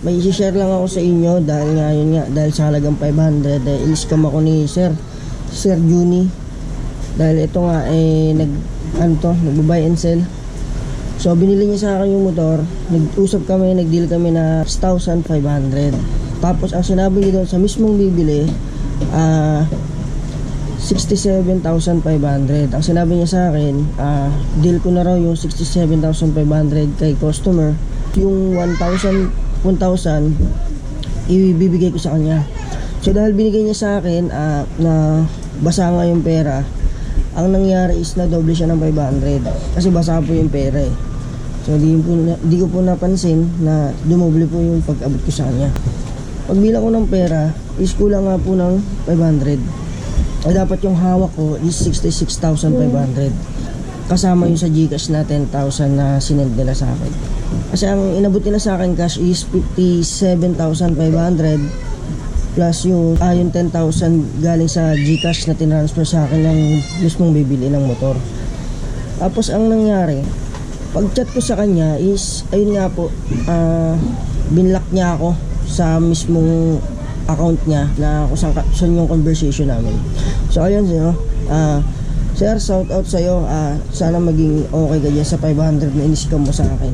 may i-share lang ako sa inyo dahil ngayon nga, dahil sa halagang 500, in-scam ako ni Sir Juni. Dahil ito nga, nag-buy and sell. So, binili niya sa akin yung motor. Nag-usap kami, nag-deal kami na 6,500. Tapos, ang sinabi niya doon sa mismong bibili, 67,500. Ang sinabi niya sa akin, deal ko na raw yung 67,500 kay customer. Yung 1,000 ibibigay ko sa kanya. So dahil binigay niya sa akin na basa nga yung pera, ang nangyari is na doble siya ng 500 kasi basa po yung pera eh. So di ko po napansin na dumoble po yung pag-abot ko sa kanya. Pagbilang ko ng pera is kulang nga po ng 500. Ay dapat yung hawak ko is 66,500. Kasama yung sa GCash na 10,000 na sinend nila sa akin. Kasi ang inabot nila sa akin cash is 57,500 plus yung 10,000 galing sa GCash na tinransfer sa akin ng mismong bibili ng motor. Tapos ang nangyari, pag chat ko sa kanya is ayun nga po, binlock niya ako sa mismong account niya na kung saan yung conversation namin. So ayun sir, shout out sa'yo. Sana maging okay ka dyan sa 500 na in-scam mo sa akin.